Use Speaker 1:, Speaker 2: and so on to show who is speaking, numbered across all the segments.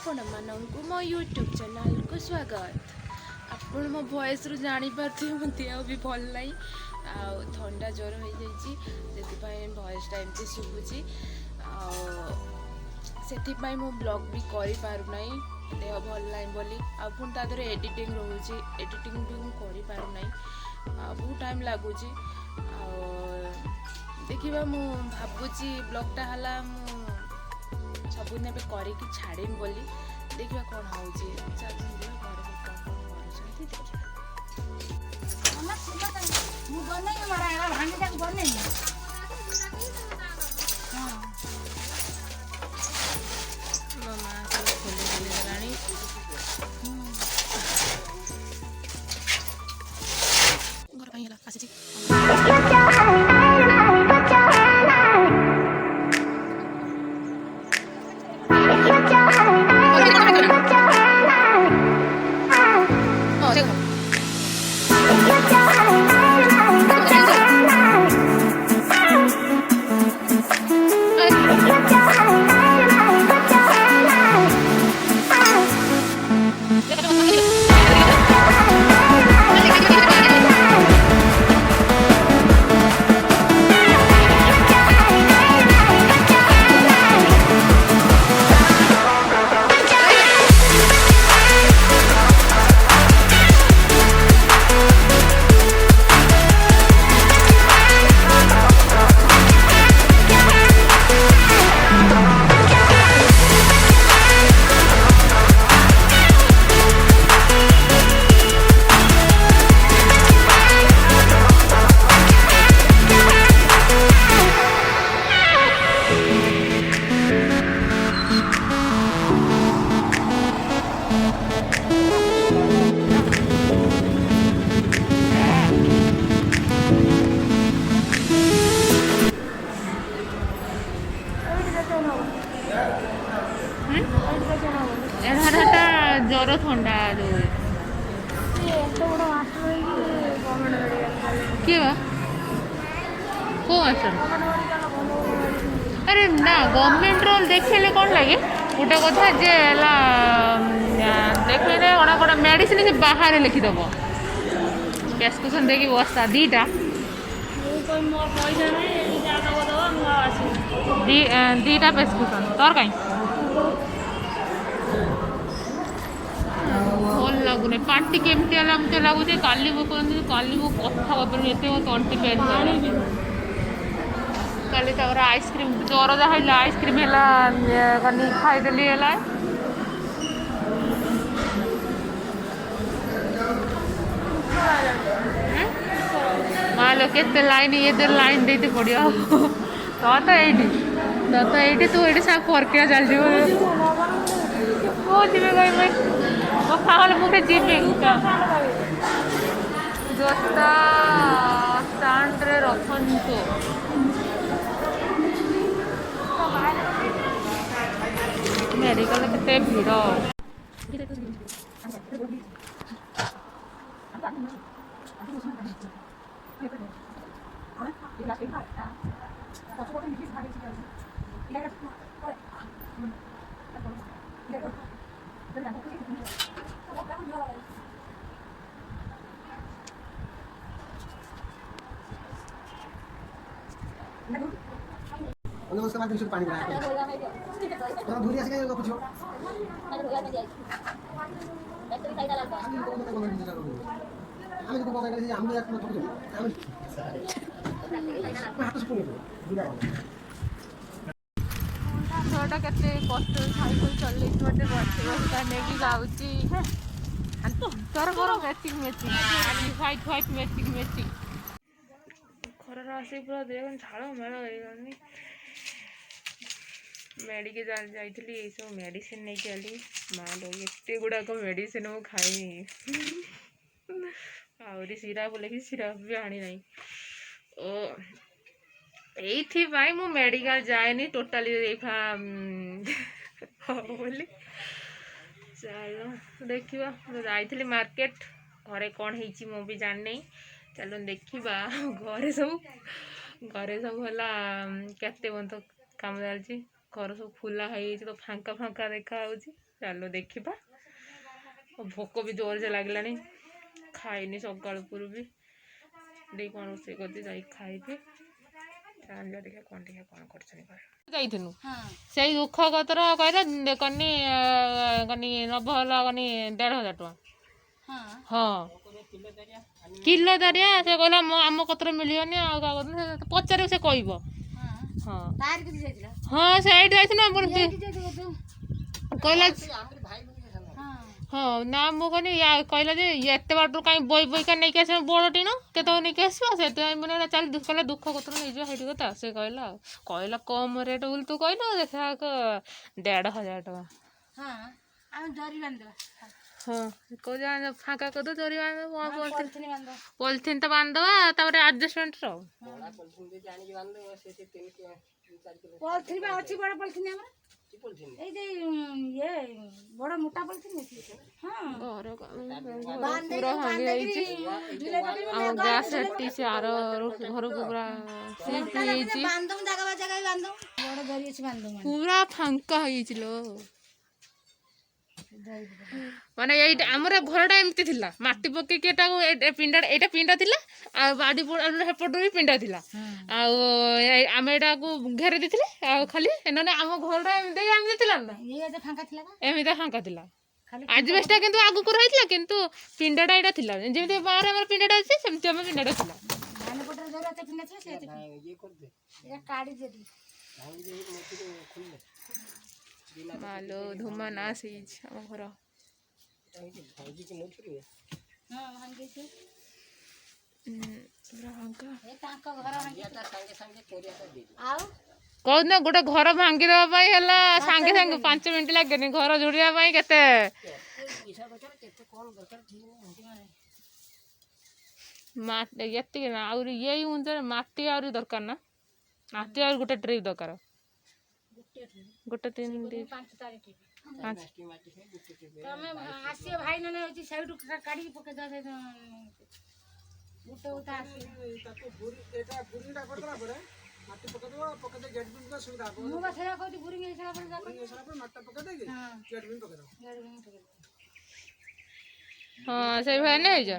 Speaker 1: ଆପଣମାନଙ୍କୁ ମୋ ୟୁଟ୍ୟୁବ୍ ଚ୍ୟାନେଲ୍କୁ ସ୍ୱାଗତ। ଆପଣ ମୋ ଭଏସ୍ରୁ ଜାଣିପାରୁଥିବେ ମୋତେ ଆଉ ବି ଭଲ ନାହିଁ, ଆଉ ଥଣ୍ଡା ଜ୍ୱର ହେଇଯାଇଛି, ସେଥିପାଇଁ ଭଏସ୍ଟା ଏମିତି ଶୁଭୁଛି। ଆଉ ସେଥିପାଇଁ ମୁଁ ବ୍ଲଗ୍ ବି କରିପାରୁନାହିଁ, ଦେହ ଭଲ ନାହିଁ ବୋଲି। ଆଉ ପୁଣି ତା ଦେହରେ ଏଡ଼ିଟିଂ ରହୁଛି, ଏଡ଼ିଟିଂ ବି ମୁଁ କରିପାରୁନାହିଁ, ବହୁତ ଟାଇମ୍ ଲାଗୁଛି। ଆଉ ଦେଖିବା, ମୁଁ ଭାବୁଛି ବ୍ଲଗ୍ଟା ହେଲା ମୁଁ ସବୁଦିନ ଏବେ କରିକି ଛାଡ଼ିବି ବୋଲି। ଦେଖିବା କ'ଣ ହେଉଛି। ଚାଲୁନ ଘରେ କ'ଣ କରୁଛନ୍ତି ଦେଖିବା। ମୋ ମା ସବୁ ଖୋଲି ଦେଲାଣି। ଘର ପାଇଁ ହେଲା ଆସିଛି। ଏଟା ଜ୍ୱର ଥଣ୍ଡା କିଏ ବା କେଉଁ ମାଷ୍ଟର? ଆରେ ନା, ଗଭର୍ଣ୍ଣମେଣ୍ଟର ଦେଖେଇଲେ କ'ଣ ଲାଗେ ଗୋଟେ କଥା ଯେ ହେଲା, ଦେଖେଇଲେ କ'ଣ ମେଡ଼ିସିନ ସେ ବାହାରେ ଲେଖିଦେବ, ପ୍ରେସ୍କ୍ରିପ୍ସନ୍ ଦେଇକି ବସ୍ତା ଦୁଇଟା ପ୍ରେସ୍କ୍ରିପ୍ସନ୍ ତୋର କାହିଁ ଭଲ ଲାଗୁନି। ପାଟି କେମିତି ହେଲା ମୋତେ ଲାଗୁଛି କାଲି ମୁଁ କଥା କହିପାରିବି, ଏତେ ମୋ ତଣ୍ଟି ପେନ୍ ହେଲାଣି। କାଲି ତାପରେ ଆଇସ୍କ୍ରିମ୍ ଜ୍ୱର ଯାହା ହେଇଲା, ଆଇସ୍କ୍ରିମ୍ ହେଲା କାଲି ଖାଇଦେଲି ହେଲା। ମାଲୋ କେତେ ଲାଇନ୍, ଇଏ ଲାଇନ୍ ଦେଇତେ ପଡ଼ିବ। ତ ଏଇଠି ତୁ ଏଇଠି ସାର୍ ପରକିଆ ଚାଲିଯିବ। ମୁଁ ଯିବି କହିବି ମୋ ଖାଲି ମୁଁ ଯିବି ଜୋତା ଷ୍ଟାଣ୍ଡରେ ରଖନ୍ତୁ। ମେଡ଼ିକାଲ କେତେ ଭିଡ଼।
Speaker 2: पानी धूरी आस रखुछ
Speaker 1: ଝିଅଟା କେତେ କଷ୍ଟ ସାଇକେଲ ଚଲେଇକି ମୋତେ ବସ୍ତା ନେଇକି ଯାଉଛି। ତୋର ମୋର ମ୍ୟାଚିଂ ଖରାରେ ଆସିକି ପୁରା ଦେହ ଝାଳ ମେଳ ହେଇଗଲାଣି। ମେଡ଼ିକାଲ ଯାଇଥିଲି, ଏଇସବୁ ମେଡ଼ିସିନ ନେଇକି ଆଲି। ମା ଲୋ ଏତେ ଗୁଡ଼ାକ ମେଡ଼ିସିନ ମୁଁ ଖାଇନି। ଆହୁରି ସିରାପ ଲେଖି ସିରାପ ବି ଆଣି ନାହିଁ। ଓ ଏଇଥିପାଇଁ ମୁଁ ମେଡ଼ିକାଲ ଯାଏନି ଟୋଟାଲି ହବ ବୋଲି। ଚାଲ ଦେଖିବା, ଯାଇଥିଲି ମାର୍କେଟ, ଘରେ କ'ଣ ହେଇଛି ମୁଁ ବି ଜାଣିନାହିଁ। ଚାଲ ଦେଖିବା। ଘରେ ସବୁ ହେଲା କେତେ ପର୍ଯ୍ୟନ୍ତ କାମ ଚାଲିଛି। ଘର ସବୁ ଫୁଲା ହେଇଯାଇଛି, ତ ଫାଙ୍କା ଦେଖା ହେଉଛି।
Speaker 3: ଚାଲ ଦେଖିବା। ଭୋକ ବି ଜୋରସେ ଲାଗିଲାଣି, ଖାଇନି ସକାଳୁ ପୂର୍ବରୁ ବି। ଦେଇ କ'ଣ ରୋଷେଇ କରିଛି ଯାଇକି ଖାଇବି। ଚାଲ ଟିକେ କ'ଣ କରୁଛନ୍ତି ଯାଇଥିଲୁ ସେଇ ଦୁଃଖ କତର କହିଲା କନି କନି ନବ ହେଲା କନି 1,500 ଟଙ୍କା। ହଁ କିଲୋ ଦାରିଆ ସେ କହିଲା ଆମ କତର ମିଳିବନି ଆଉ କାହା କତର ପଚାରିବ ସେ କହିବ। ହଁ ହଁ ସେଇଠି ଯାଇଥିଲୁ କହିଲା। ହଁ ନା ମୁଁ କହିନି କହିଲା ଯେ ଏତେ ବାଟରୁ କାହିଁ ବୋଇକା ନେଇକି ଆସିବ ବଡ଼ ଟିଣ କେତେବେଳେ ନେଇକି ଆସିବ ସେଥିପାଇଁ ମାନେ ଚାଲ କହିଲା ଦୁଃଖ କତର ନେଇଯିବ ସେଇଠି କଥା ସେ କହିଲା ଆଉ କହିଲା କମ୍ ରେଟ୍ ବୋଲି ତୁ କହିଲୁ ଦେଖିଲା 1,500 ଟଙ୍କା। ହଁ କହୁଛ ଫାଙ୍କା କରିଦଉ ଜରି ବାନ୍ଧିଦବ ପଲିଥିନ୍ ତ ବାନ୍ଧିଦବା ତାପରେ ଆଡଜଷ୍ଟମେଣ୍ଟ ଆଉ
Speaker 4: ଅଛି ବଡ଼ ପଲିଥିନ୍ ଆମର এই যে ইয়ে বড় মোটা পলিথিন হ্যাঁ
Speaker 3: ଘର ପୁରା ଭାଙ୍ଗି ଯାଇଛି। ଆମ ଗ୍ୟାସ୍ ସେଠି ସେ ଆର ଘରକୁ ପୁରା ସିଫ୍ଟ ହେଇଯାଇଛି।
Speaker 4: বান্ধব জায়গা জায়গায় বান্ধব বড় ধরি আছে বান্ধব
Speaker 3: ପୁରା ଫାଙ୍କା ହେଇଛି ଲୋ। ମାନେ ଏଇଟା ଆମର ଘରଟା ଏମିତି ଥିଲା ମାଟି ପକେଇକି ଏଇଟା ପିଣ୍ଡା ଥିଲା ଆଉ ବାଡ଼ି ସେପଟୁ ବି ପିଣ୍ଡା ଥିଲା ଆଉ ଆମେ ଏଇଟାକୁ ଘେରି ଦେଇଥିଲେ ଆଉ ଖାଲି ନହେଲେ ଆମ ଘରଟା ଏମିତି ଥିଲା ନା ଏମିତି ଫାଙ୍କା ଥିଲା। ଆଜବେଷ୍ଟଟା କିନ୍ତୁ ଆଗକୁ ରହିଥିଲା କିନ୍ତୁ ପିଣ୍ଡାଟା ଏଇଟା ଥିଲା ଯେମିତି ବାହାରେ ଆମର ପିଣ୍ଡାଟା ଅଛି ସେମିତି ଆମ ପିଣ୍ଡାଟା ଥିଲା। ମାଲୋ ଧୁମା ନାଶ ହେଇଛି ଆମ ଘର। କହୁନ ଗୋଟେ ଘର ଭାଙ୍ଗିଦବା ପାଇଁ ହେଲା ସାଙ୍ଗେ ସାଙ୍ଗେ 5 ମିନିଟ୍ ଲାଗେନି ଘର ଯୋଡ଼ିବା ପାଇଁ କେତେ ଏତିକି ନା ଆହୁରି ଇଏ ଅନୁସାରେ ମାଟି ଆହୁରି ଦରକାର ନା ମାଟି ଆହୁରି ଗୋଟେ ଟ୍ରିପ୍ ଦରକାର ଗୋଟେ 3
Speaker 4: ତମେ ଆସିବ ଭାଇ ନହେଲେ ହଉଛି ସେଇଠୁ କାଢିକି ପକେଇଦବା ଗୋଟେ ଗୋଟେ ଆସିବ ମୁଁ ବା ସେଇଆ କହୁଛି ବୁରିଂ ହେଇସାରିଲା ପରେ ମାଟି ପକେଇଦେଇକି
Speaker 3: ହଁ ସେଇ ଭାଇ ନେଇଯା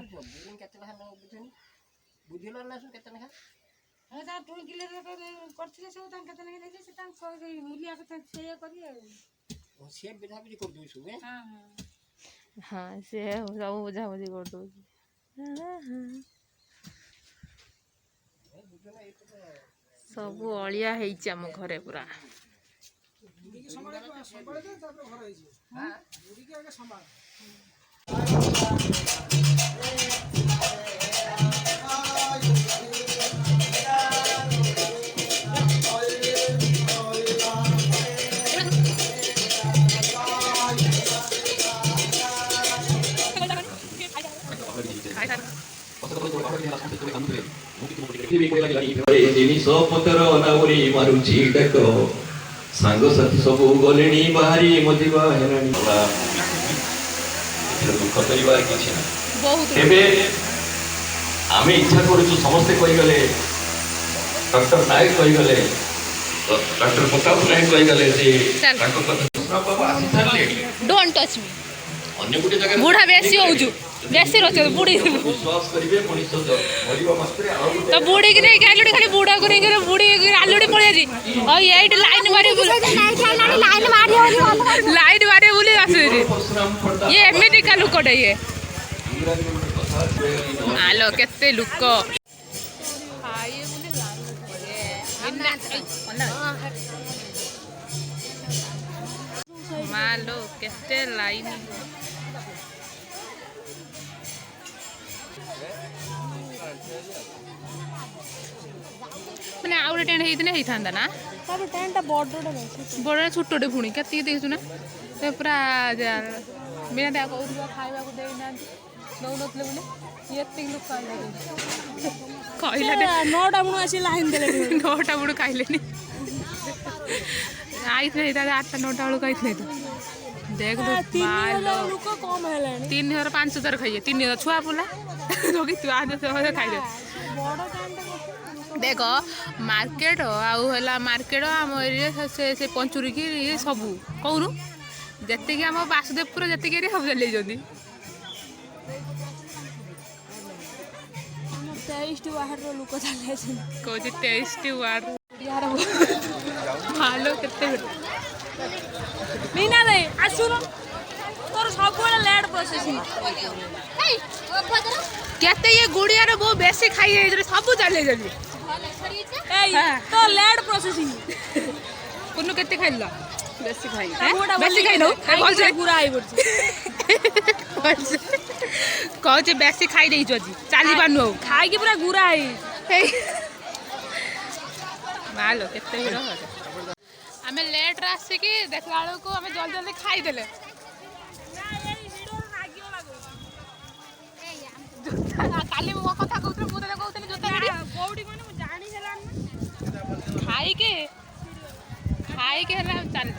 Speaker 4: କରିଥିଲେ ସବୁ ତାଙ୍କ କେତେ ନେଇକି ସେ ତାଙ୍କ ମୂଲିଆ କଥା ସେଇଆ କରି ଆଉ
Speaker 3: ହଁ ସେ ସବୁ ବୁଝାବୁଝି କରିଦଉଛି। ସବୁ ଅଳିଆ ହେଇଛି ଆମ ଘରେ ପୁରା।
Speaker 5: ଜିନିଷ ପତ୍ର ନାଉରି ମାରୁଛି ଡାକ ସାଙ୍ଗସାଥି ସବୁ ଗଲେଣି ବାହାରି ମଜିବା ହେଲାଣି ଦୁଃଖ କରିବାର କିଛି ନାହିଁ। ଏବେ ଆମେ ଇଚ୍ଛା କରୁଛୁ ସମସ୍ତେ କହିଗଲେ ଡକ୍ଟର ନାୟକ କହିଗଲେ ଡକ୍ଟର ପ୍ରତାପ ନାୟକ କହିଗଲେ ଯେ ତାଙ୍କ କଥା ଆସି ସାରିଲେଣି।
Speaker 3: ଡୋଣ୍ଟ ଟଚ୍ ମି
Speaker 5: ଅନ୍ୟ ଗୋଟେ ଜାଗାରେ
Speaker 3: ବୁଢ଼ା ବେଶୀ ହଉଛୁ ବେଶୀ ରହୁଛୁ ବୁଢ଼ୀ
Speaker 5: ବିଶ୍ୱାସ କରିବେ ମଣିଷ ମରିବା ମାତ୍ରେ ଆଉ
Speaker 3: ତ ବୁଢ଼ୀକି ନେଇକି ଆଲୁଡ଼ି ଖାଲି ବୁଢ଼ାକୁ ନେଇକି ବୁଢ଼ୀ ଆଲୁଡ଼ି ପଳେଇଛି ଆଉ ଏଇଠି ଲାଇନ୍ ମାରି ବୋଲି ଆସୁଛି ଇଏ ଏମିତିକା ଲୋକଟେ ଇଏ ଆଲୋ କେତେ ଲୋକ ମାଲୋ କେତେ ଲାଇନ୍ ମାନେ ଆଉ ଗୋଟେ ଟେଣ୍ଟ ହେଇଥାନ୍ତା ନା ବଡ଼ ଛୋଟଟେ ପୁଣି କେତିକି ଦେଖିଛୁ ନା ସେ ପୁରା ବିନା କହୁଥିବା ଖାଇବାକୁ ଦେଇନାହାନ୍ତି ଦଉନଥିଲେ ବୋଲି ଏତିକି ଲୋକ କହିଲା 9ଟା ବେଳୁ ଆସି ଲାଇନ୍ ଦେଲେ 9ଟା ବେଳୁ ଖାଇଲେନି ଆଇଥିଲେ ହେଇଥାନ୍ତେ 8ଟା 9ଟା ବେଳକୁ ଆଇଥିଲେ ଦେଖ 3,000 5,000 ଖାଇବେ 3,000 ଛୁଆ ପିଲା ଖାଇଦେବେ। ଦେଖ ମାର୍କେଟ ଆଉ ହେଲା ମାର୍କେଟ ଆମ ଏରିଆ ସେ ପଞ୍ଚୁରୀ କି ସବୁ କହୁନୁ ଯେତିକି ଆମ ବାସୁଦେବପୁର ଯେତିକି ଏରି ସବୁ ଚାଲିଯାଇଛନ୍ତି।
Speaker 1: 23 ବାହାରର ଲୋକ ଚାଲିଯାଇଛନ୍ତି।
Speaker 3: କହୁଛି 23ଟି ୱାର୍ଡ ହାଲୋ କେତେ
Speaker 4: ମିନା ଦେଇ ଆସୁନ ତୋର ସବୁବେଳେ ଲେଟ୍ ପ୍ରୋସେସିଂ।
Speaker 3: କେତେ ଇଏ ଗୁଡିଆର ବହୁ ବେଶୀ ଖାଇ ଯାଇଛନ୍ତି ସବୁ ଚାଲିଯାଇଛନ୍ତି।
Speaker 4: ଏଇ ତ ଲେଟ୍ ପ୍ରୋସେସିଂ।
Speaker 3: କୁନୁ କେତେ ଖାଇଲ?
Speaker 1: ବେଶୀ ଖାଇ
Speaker 3: ବେଶୀ ଖାଇନୁ
Speaker 4: ପୁରା ହେଇ ପଡୁଛି।
Speaker 3: କହୁଛି ବେଶୀ ଖାଇ ଦେଇଛୁ ଆଜି ଚାଲି ପାରୁନୁ ଆଉ
Speaker 4: ଖାଇକି ପୁରା ଗୁରା ହେଇ।
Speaker 3: ମାଲୋ କେତେ ଭିଡ଼ ଆମେ ଲେଟ୍ରେ ଆସିକି ଦେଖିଲା ବେଳକୁ ଆମେ ଜଲ୍ଦି ଜଲ୍ଦି ଖାଇଦେଲେ। କାଲି ମୋ କଥା କହୁଥିଲି ମୁଁ ତତେ କହୁଥିଲି ଜୋତା
Speaker 4: କୋଉଠି କଣ ମୁଁ ଜାଣି ହେଲାନି।
Speaker 3: ଖାଇକି ହେଲା ଚାଲ।